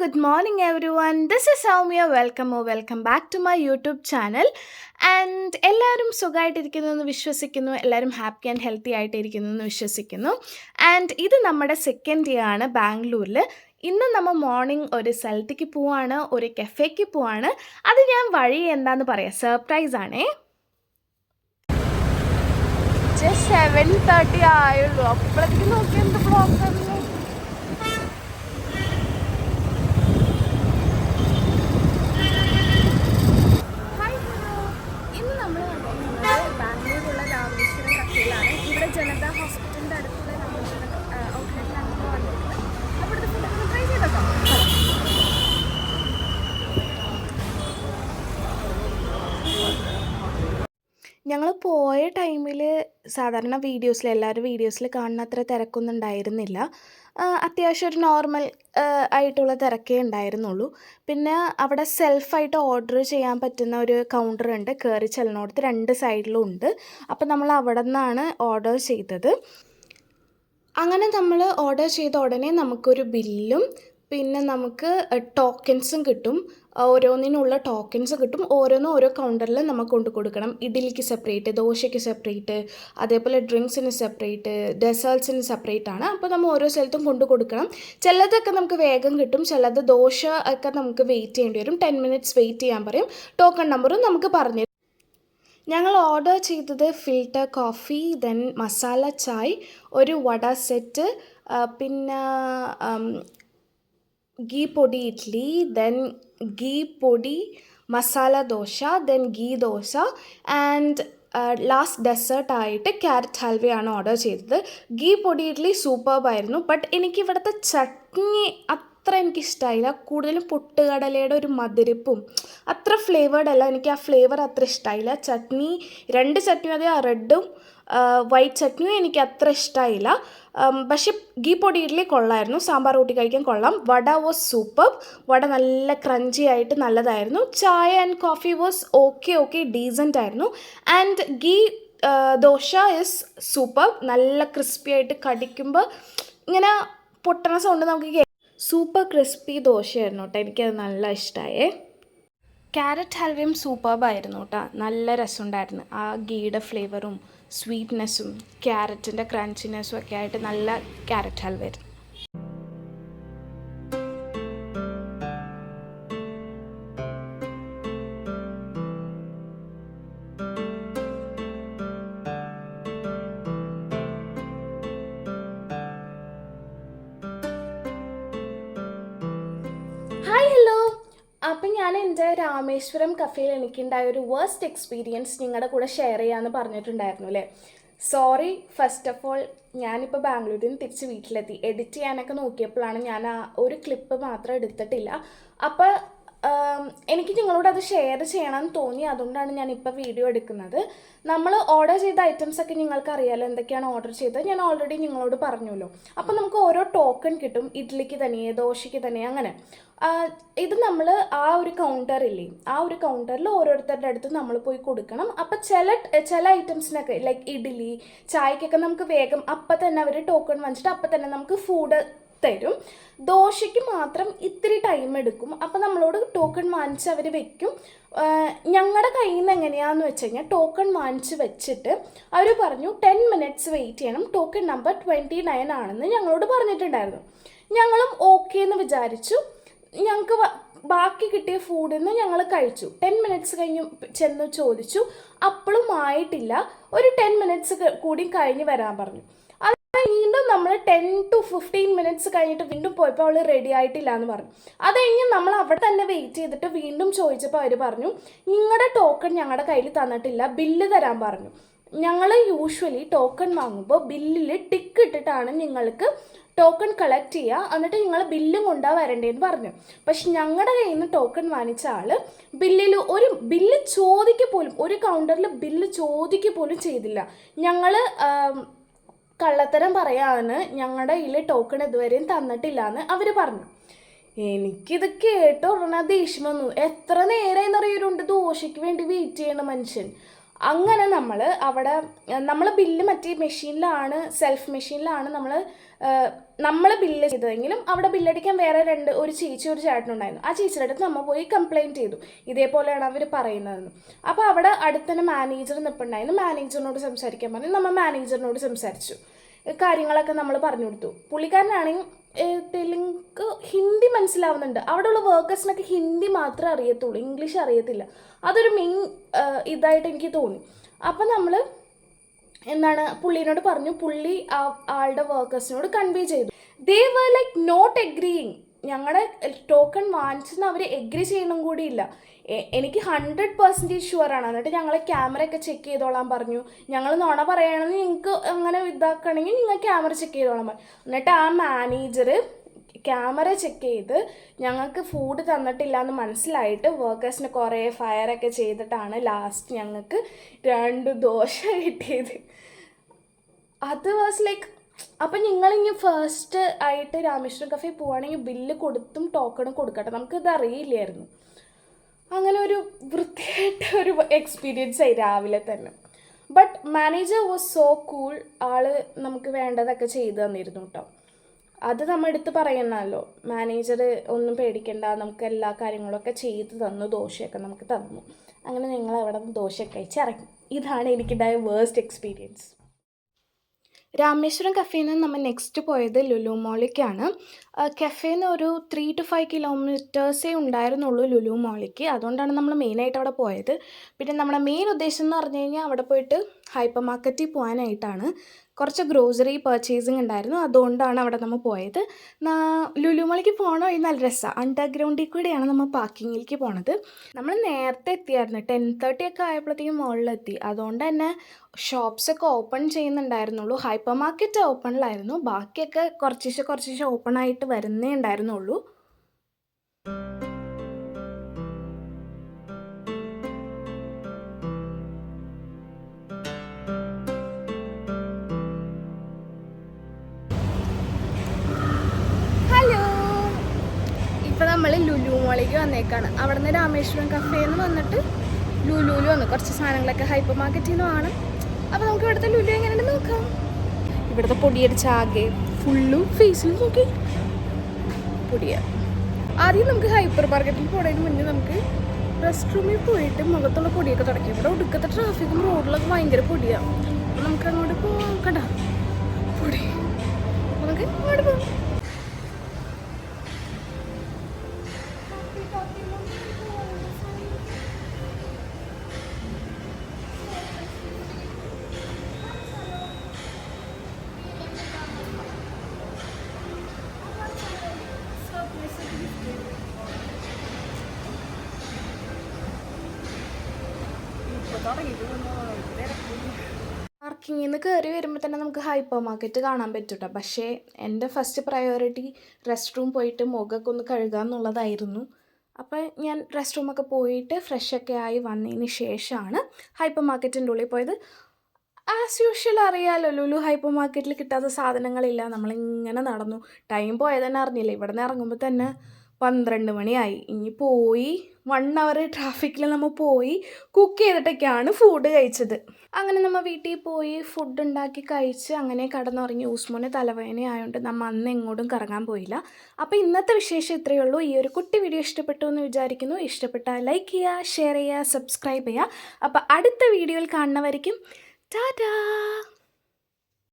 good morning everyone. This is Soumya. Welcome back to my YouTube channel. And എല്ലാവരും സുഖമായിട്ടിരിക്കുന്നു എന്ന് വിശ്വസിക്കുന്നു. എല്ലാവരും ഹാപ്പി ആൻഡ് ഹെൽത്തി ആയിട്ടിരിക്കുന്നു എന്ന് വിശ്വസിക്കുന്നു. ആൻഡ് ഇത് നമ്മുടെ സെക്കൻഡ് ഡേ ആണ് ബാംഗ്ലൂരിൽ. ഇന്ന് നമ്മൾ മോർണിംഗ് ഒരു സ്ഥലത്തേക്ക് പോവാണ്, ഒരു കഫേക്ക് പോവാണ്. അത് ഞാൻ വഴി എന്താന്ന് പറയാം, സർപ്രൈസ് ആണേ. ജസ്റ്റ് 7:30 ആയുള്ളൂ. അപ്പോഴത്തേക്ക് നോക്കി എന്ത് ബ്ലോക്ക് ആണ്. ബാംഗ്ലൂരുള്ള രാമേശ്വരം കഫേയിലാണ്. ഇവിടെ ജനതാ ഹോസ്പിറ്റലിൻ്റെ അടുത്തുള്ള രാമേശ്വരം ഔട്ട്ലെറ്റിലാണ് നമ്മൾ വന്നിരിക്കുന്നത്. അവിടുത്തെ ഫുഡൊക്കെ ട്രൈ ചെയ്തോ. ഞങ്ങൾ പോയ ടൈമിൽ സാധാരണ എല്ലാവരും വീഡിയോസിൽ കാണുന്ന അത്ര തിരക്കൊന്നും ഉണ്ടായിരുന്നില്ല. അത്യാവശ്യം ഒരു നോർമൽ ആയിട്ടുള്ള തിരക്കേ ഉണ്ടായിരുന്നുള്ളൂ. പിന്നെ അവിടെ സെൽഫായിട്ട് ഓർഡർ ചെയ്യാൻ പറ്റുന്ന ഒരു കൗണ്ടർ ഉണ്ട്. കയറി ചെല്ലുന്നിടത്ത് 2 സൈഡിലും ഉണ്ട്. അപ്പം നമ്മൾ അവിടെ നിന്നാണ് ഓർഡർ ചെയ്തത്. അങ്ങനെ നമ്മൾ ഓർഡർ ചെയ്ത ഉടനെ നമുക്കൊരു ബില്ലും പിന്നെ നമുക്ക് ടോക്കൻസും കിട്ടും. ഓരോന്നിനുള്ള ടോക്കൻസ് കിട്ടും. ഓരോന്നും ഓരോ കൗണ്ടറിൽ നമുക്ക് കൊണ്ട് കൊടുക്കണം. ഇഡ്ഡലിക്ക് സെപ്പറേറ്റ്, ദോശയ്ക്ക് സെപ്പറേറ്റ്, അതേപോലെ ഡ്രിങ്ക്സിന് സെപ്പറേറ്റ്, ഡെസേർട്ട്സിന് സെപ്പറേറ്റ് ആണ്. അപ്പോൾ നമ്മൾ ഓരോ സ്ഥലത്തും കൊണ്ട് കൊടുക്കണം. ചിലതൊക്കെ നമുക്ക് വേഗം കിട്ടും, ചിലത് ദോശ ഒക്കെ നമുക്ക് വെയിറ്റ് ചെയ്യേണ്ടി വരും. 10 minutes വെയിറ്റ് ചെയ്യാൻ പറയും. ടോക്കൺ നമ്പറും നമുക്ക് പറഞ്ഞു. ഞങ്ങൾ ഓർഡർ ചെയ്തത് filter coffee, then masala Chai, ഒരു വട സെറ്റ്, പിന്നെ ghee podi idli, then ghee podi masala dosa, then ghee dosa, and last ഡെസേർട്ടായിട്ട് ക്യാരറ്റ് ഹൽവയാണ് ഓർഡർ ചെയ്തത്. ഗീ പൊടി ഇഡ്ഡലി സൂപ്പർബായിരുന്നു. ബട്ട് എനിക്കിവിടുത്തെ ചട്നി അത്ര എനിക്കിഷ്ടമായില്ല. കൂടുതലും പൊട്ടുകടലയുടെ ഒരു മധുരപ്പും അത്ര ഫ്ലേവേർഡ് അല്ല. എനിക്ക് ആ ഫ്ലേവർ അത്ര ഇഷ്ടമായില്ല. ചട്നി 2 ചട്നി, അത് റെഡും വൈറ്റ് ചട്നിയും എനിക്ക് അത്ര ഇഷ്ടമായില്ല. പക്ഷെ ഗീ പൊടി ഇഡ്ഡലി കൊള്ളായിരുന്നു. സാമ്പാർ കൂട്ടി കഴിക്കാൻ കൊള്ളാം. വട വാസ് സൂപ്പർ. വട നല്ല ക്രഞ്ചി ആയിട്ട് നല്ലതായിരുന്നു. Chai and coffee was okay decent ആയിരുന്നു. And ghee dosa is super. നല്ല ക്രിസ്പി ആയിട്ട് കടിക്കുമ്പോൾ ഇങ്ങനെ പൊട്ടണ സൗണ്ട് നമുക്ക് സൂപ്പർ ക്രിസ്പി ദോശയായിരുന്നു കേട്ടോ. എനിക്കത് നല്ല ഇഷ്ടമായേ. ക്യാരറ്റ് ഹൽവയും സൂപ്പർബായിരുന്നു കേട്ടോ. നല്ല രസമുണ്ടായിരുന്നു. ആ ഗീയുടെ ഫ്ലേവറും സ്വീറ്റ്നെസ്സും ക്യാരറ്റിൻ്റെ ക്രഞ്ചിനെസ്സും ഒക്കെ ആയിട്ട് നല്ല ക്യാരറ്റ് ഹൽവയായിരുന്നു. Hi hello. അപ്പം ഞാൻ എൻ്റെ രാമേശ്വരം കഫേയിൽ എനിക്കുണ്ടായ ഒരു വേർസ്റ്റ് എക്സ്പീരിയൻസ് നിങ്ങളുടെ കൂടെ ഷെയർ ചെയ്യാമെന്ന് പറഞ്ഞിട്ടുണ്ടായിരുന്നു അല്ലേ. സോറി. ഫസ്റ്റ് ഓഫ് ഓൾ, ഞാനിപ്പോൾ ബാംഗ്ലൂരിൽ നിന്ന് തിരിച്ച് വീട്ടിലെത്തി. എഡിറ്റ് ചെയ്യാനൊക്കെ നോക്കിയപ്പോഴാണ് ഞാൻ ആ ഒരു ക്ലിപ്പ് മാത്രം എടുത്തിട്ടില്ല. അപ്പോൾ എനിക്ക് നിങ്ങളോട് അത് ഷെയർ ചെയ്യണമെന്ന് തോന്നി. അതുകൊണ്ടാണ് ഞാനിപ്പോൾ വീഡിയോ എടുക്കുന്നത്. നമ്മൾ ഓർഡർ ചെയ്ത ഐറ്റംസൊക്കെ നിങ്ങൾക്ക് അറിയാമല്ലോ, എന്തൊക്കെയാണ് ഓർഡർ ചെയ്തത്. ഞാൻ ഓൾറെഡി നിങ്ങളോട് പറഞ്ഞല്ലോ. അപ്പോൾ നമുക്ക് ഓരോ ടോക്കൺ കിട്ടും. ഇഡ്ഡലിക്ക് തനിയെ, ദോശയ്ക്ക് തനിയെ, അങ്ങനെ. ഇത് നമ്മൾ ആ ഒരു കൗണ്ടറില്ലേ, ആ ഒരു കൗണ്ടറിൽ ഓരോരുത്തരുടെ അടുത്ത് നമ്മൾ പോയി കൊടുക്കണം. അപ്പം ചില ഐറ്റംസിനൊക്കെ ലൈക്ക് ഇഡ്ഡലി, ചായക്കൊക്കെ നമുക്ക് വേഗം അപ്പം തന്നെ അവർ ടോക്കൺ വാങ്ങിച്ചിട്ട് അപ്പം തന്നെ നമുക്ക് ഫുഡ് തരും. ദോശയ്ക്ക് മാത്രം ഇത്തിരി ടൈം എടുക്കും. അപ്പം നമ്മളോട് ടോക്കൺ വാങ്ങിച്ച് അവർ വെക്കും. ഞങ്ങളുടെ കയ്യിൽ നിന്ന് എങ്ങനെയാണെന്ന് വെച്ച് കഴിഞ്ഞാൽ ടോക്കൺ വാങ്ങിച്ച് വെച്ചിട്ട് അവർ പറഞ്ഞു 10 minutes വെയിറ്റ് ചെയ്യണം. ടോക്കൺ നമ്പർ 29 ആണെന്ന് ഞങ്ങളോട് പറഞ്ഞിട്ടുണ്ടായിരുന്നു. ഞങ്ങളും ഓക്കെ എന്ന് വിചാരിച്ചു. ഞങ്ങൾക്ക് ബാക്കി കിട്ടിയ ഫുഡിൽ നിന്ന് ഞങ്ങൾ കഴിച്ചു. 10 minutes കഴിഞ്ഞ് ചെന്ന് ചോദിച്ചു. അപ്പോഴും ആയിട്ടില്ല. ഒരു 10 minutes കൂടി കഴിഞ്ഞ് വരാൻ പറഞ്ഞു. വീണ്ടും നമ്മൾ 10 to 15 minutes കഴിഞ്ഞിട്ട് വീണ്ടും പോയപ്പോൾ അവൾ റെഡി ആയിട്ടില്ല എന്ന് പറഞ്ഞു. അത് കഴിഞ്ഞ് നമ്മൾ അവിടെ തന്നെ വെയിറ്റ് ചെയ്തിട്ട് വീണ്ടും ചോദിച്ചപ്പോൾ അവർ പറഞ്ഞു നിങ്ങളുടെ ടോക്കൺ ഞങ്ങളുടെ കയ്യിൽ തന്നിട്ടില്ല, ബില്ല് തരാൻ പറഞ്ഞു. ഞങ്ങൾ യൂഷ്വലി ടോക്കൺ വാങ്ങുമ്പോൾ ബില്ലിൽ ടിക്ക് ഇട്ടിട്ടാണ് നിങ്ങൾക്ക് ടോക്കൺ കളക്ട് ചെയ്യുക, എന്നിട്ട് നിങ്ങൾ ബില്ലും കൊണ്ടാ വരണ്ടേന്ന് പറഞ്ഞു. പക്ഷെ ഞങ്ങളുടെ കയ്യിൽ നിന്ന് ടോക്കൺ വാങ്ങിച്ച ആൾ ഒരു ബില്ല് ചോദിക്കുക പോലും, ഒരു കൗണ്ടറിൽ ബില്ല് ചോദിക്കുക പോലും ചെയ്തില്ല. ഞങ്ങൾ കള്ളത്തരം പറയാന്ന് ഞങ്ങളുടെ കയ്യിൽ ടോക്കൺ ഇതുവരെയും തന്നിട്ടില്ല എന്ന് അവർ പറഞ്ഞു. എനിക്കിത് കേട്ടോ ഉടനെ ദേഷ്യം വന്നു. എത്ര നേരം എന്നറിയൊരുണ്ട് ദോശയ്ക്ക് വേണ്ടി വെയിറ്റ് ചെയ്യണ മനുഷ്യൻ. അങ്ങനെ നമ്മൾ ബില്ല് മറ്റേ മെഷീനിലാണ്, സെൽഫ് മെഷീനിലാണ് നമ്മൾ ബില്ല് ചെയ്തതെങ്കിലും അവിടെ ബില്ലടിക്കാൻ വേറെ ഒരു ചേച്ചി ഒരു ചേട്ടനുണ്ടായിരുന്നു. ആ ചേച്ചിയുടെ അടുത്ത് നമ്മൾ പോയി കംപ്ലയിൻറ്റ് ചെയ്തു, ഇതേപോലെയാണ് അവർ പറയുന്നതെന്ന്. അപ്പോൾ അവിടെ അടുത്തന്നെ മാനേജർ നിൽപ്പുണ്ടായിരുന്നു. മാനേജറിനോട് സംസാരിക്കാൻ പറഞ്ഞു. നമ്മൾ മാനേജറിനോട് സംസാരിച്ചു, കാര്യങ്ങളൊക്കെ നമ്മൾ പറഞ്ഞു കൊടുത്തു. പുള്ളിക്കാരനാണെങ്കിൽ തെലുങ്ക്, ഹിന്ദി മനസ്സിലാവുന്നുണ്ട്. അവിടെയുള്ള വർക്കേഴ്സിനൊക്കെ ഹിന്ദി മാത്രമേ അറിയത്തുള്ളൂ, ഇംഗ്ലീഷ് അറിയത്തില്ല. അതൊരു മെയിൻ ഇതായിട്ട് എനിക്ക് തോന്നി. അപ്പം നമ്മൾ പുള്ളീനോട് പറഞ്ഞു. പുള്ളി ആളുടെ വർക്കേഴ്സിനോട് കൺവേ ചെയ്തു. ദേ വർ ലൈക്ക് നോട്ട് എഗ്രീയിങ്. ഞങ്ങളുടെ ടോക്കൺ വാങ്ങിച്ചെന്ന് അവർ എഗ്രി ചെയ്യണം കൂടിയില്ല. എനിക്ക് 100% ഷുവറാണ്. എന്നിട്ട് ഞങ്ങളെ ക്യാമറയൊക്കെ ചെക്ക് ചെയ്തോളാൻ പറഞ്ഞു. ഞങ്ങൾ നുണ പറയുകയാണെന്ന് നിങ്ങൾക്ക് അങ്ങനെ ഇതാക്കണമെങ്കിൽ നിങ്ങൾ ക്യാമറ ചെക്ക് ചെയ്തോളാൻ പറഞ്ഞു. എന്നിട്ട് ആ മാനേജർ ക്യാമറ ചെക്ക് ചെയ്ത് ഞങ്ങൾക്ക് ഫുഡ് തന്നിട്ടില്ല എന്ന് മനസ്സിലായിട്ട് വർക്കേഴ്സിന് കുറേ ഫയറൊക്കെ ചെയ്തിട്ടാണ് ലാസ്റ്റ് ഞങ്ങൾക്ക് 2 ദോശ കിട്ടിയത്. അത് വാസ് ലൈക്ക്, അപ്പം നിങ്ങളിനി ഫസ്റ്റ് ആയിട്ട് രാമേശ്വരം കഫേ പോവുകയാണെങ്കിൽ ബില്ല് കൊടുത്തും ടോക്കണും കൊടുക്കട്ടെ. നമുക്കിത് അറിയില്ലായിരുന്നു. അങ്ങനെ ഒരു വൃത്തിയായിട്ട ഒരു എക്സ്പീരിയൻസ് ആയി രാവിലെ തന്നെ. But manager was so cool. ആള് നമുക്ക് വേണ്ടതൊക്കെ ചെയ്തു തന്നിരുന്നു കേട്ടോ. അത് നമ്മൾ എടുത്ത് പറയണമല്ലോ, മാനേജർ ഒന്നും പേടിക്കണ്ട, നമുക്ക് എല്ലാ കാര്യങ്ങളൊക്കെ ചെയ്ത് തന്നു, ദോശയൊക്കെ നമുക്ക് തന്നു. അങ്ങനെ ഞങ്ങൾ അവിടെ നിന്ന് ദോശയൊക്കെ കഴിച്ചിറങ്ങി. ഇതാണ് എനിക്കുണ്ടായ വേഴ്സ്റ്റ് എക്സ്പീരിയൻസ്. രാമേശ്വരം കഫേയിൽ നിന്ന് നമ്മൾ നെക്സ്റ്റ് പോയത് ലുലു മോളിലേക്കാണ്. കഫേയിൽ നിന്ന് ഒരു 3 to 5 കിലോമീറ്റേഴ്സേ ഉണ്ടായിരുന്നുള്ളൂ ലുലു മോളിലേക്ക്. അതുകൊണ്ടാണ് നമ്മൾ മെയിനായിട്ട് അവിടെ പോയത്. പിന്നെ നമ്മുടെ മെയിൻ ഉദ്ദേശം എന്ന് പറഞ്ഞു കഴിഞ്ഞാൽ അവിടെ പോയിട്ട് ഹൈപ്പർ മാർക്കറ്റിൽ പോകാനായിട്ടാണ്. കുറച്ച് ഗ്രോസറി പർച്ചേസിങ് ഉണ്ടായിരുന്നു, അതുകൊണ്ടാണ് അവിടെ നമ്മൾ പോയത്. ലുലു മോളിലേക്ക് പോകണ വഴി നല്ല രസമാണ്. അണ്ടർഗ്രൗണ്ടിൽ കൂടെയാണ് നമ്മൾ പാർക്കിങ്ങിലേക്ക് പോണത്. നമ്മൾ നേരത്തെ എത്തിയായിരുന്നു, 10:30 ഒക്കെ ആയപ്പോഴത്തേക്കും മുകളിലെത്തി. അതുകൊണ്ട് തന്നെ ഷോപ്സൊക്കെ ഓപ്പൺ ചെയ്യുന്നുണ്ടായിരുന്നുള്ളൂ. ഹൈപ്പർ മാർക്കറ്റ് ഓപ്പണിലായിരുന്നു, ബാക്കിയൊക്കെ കുറച്ച് ഓപ്പൺ ആയിട്ട് വരുന്നേ ഉണ്ടായിരുന്നുള്ളൂ. ഹലോ, ഇപ്പം നമ്മൾ ലുലു മോളിലേക്ക് വന്നേക്കാണ്. അവിടെ നിന്ന് രാമേശ്വരം കഫേയിൽ നിന്ന് വന്നിട്ട് ലുലുവിൽ വന്നു. കുറച്ച് സാധനങ്ങളൊക്കെ ഹൈപ്പർ മാർക്കറ്റിൽ നിന്ന് വേണം. അപ്പോൾ നമുക്ക് ഇവിടുത്തെ ലുലു എങ്ങനെയുണ്ട് നോക്കാം. ഇവിടുത്തെ പൊടിയടിച്ച ആകെ ഫുള്ളും ഫേസിൽ നോക്കി പൊടിയാണ്. ആദ്യം നമുക്ക് ഹൈപ്പർ മാർക്കറ്റിൽ പോണതിന് മുന്നേ നമുക്ക് റെസ്റ്റ് റൂമിൽ പോയിട്ട് മുഖത്തുള്ള പൊടിയൊക്കെ തുടങ്ങി. ഇവിടെ ഒടുക്കത്തെ ട്രാഫിക്കും റോഡിലൊക്കെ ഭയങ്കര പൊടിയാണ്. അപ്പോൾ നമുക്ക് അങ്ങോട്ട് പോകാം. കണ്ട പൊടി, നമുക്ക് അങ്ങോട്ട് പോകാം. പാർക്കിങ്ങിൽ നിന്ന് കയറി വരുമ്പോൾ തന്നെ നമുക്ക് ഹൈപ്പർ മാർക്കറ്റ് കാണാൻ പറ്റും കേട്ടോ. പക്ഷേ എൻ്റെ ഫസ്റ്റ് പ്രയോറിറ്റി റെസ്റ്റ് റൂം പോയിട്ട് മുഖമൊക്കെ ഒന്ന് കഴുകുക എന്നുള്ളതായിരുന്നു. അപ്പോൾ ഞാൻ റെസ്റ്റ് റൂമൊക്കെ പോയിട്ട് ഫ്രഷൊക്കെ ആയി വന്നതിന് ശേഷമാണ് ഹൈപ്പർ മാർക്കറ്റിൻ്റെ ഉള്ളിൽ പോയത്. ആസ് യൂഷ്വൽ അറിയാമല്ലോ, ലുലു ഹൈപ്പർ മാർക്കറ്റിൽ കിട്ടാത്ത സാധനങ്ങളില്ല. നമ്മളിങ്ങനെ നടന്നു, ടൈം പോയത് തന്നെ അറിഞ്ഞില്ല. ഇവിടെ നിന്ന് ഇറങ്ങുമ്പോൾ തന്നെ 12 മണിയായി. ഇനി പോയി 1 hour ട്രാഫിക്കിൽ നമ്മൾ പോയി കുക്ക് ചെയ്തിട്ടൊക്കെയാണ് ഫുഡ് കഴിച്ചത്. അങ്ങനെ നമ്മൾ വീട്ടിൽ പോയി ഫുഡ് ഉണ്ടാക്കി കഴിച്ച് അങ്ങനെ കടന്നുറങ്ങി. ഊസ്മോന് തലവേദന ആയതുകൊണ്ട് നമ്മൾ അന്ന് എങ്ങോട്ടും കറങ്ങാൻ പോയില്ല. അപ്പോൾ ഇന്നത്തെ വിശേഷം ഇത്രയേ ഉള്ളൂ. ഈ ഒരു കുട്ടി വീഡിയോ ഇഷ്ടപ്പെട്ടു എന്ന് വിചാരിക്കുന്നു. ഇഷ്ടപ്പെട്ടാൽ ലൈക്ക് ചെയ്യുക, ഷെയർ ചെയ്യുക, സബ്സ്ക്രൈബ് ചെയ്യുക. അപ്പോൾ അടുത്ത വീഡിയോയിൽ കാണുന്നവരേക്കും ടാറ്റാ.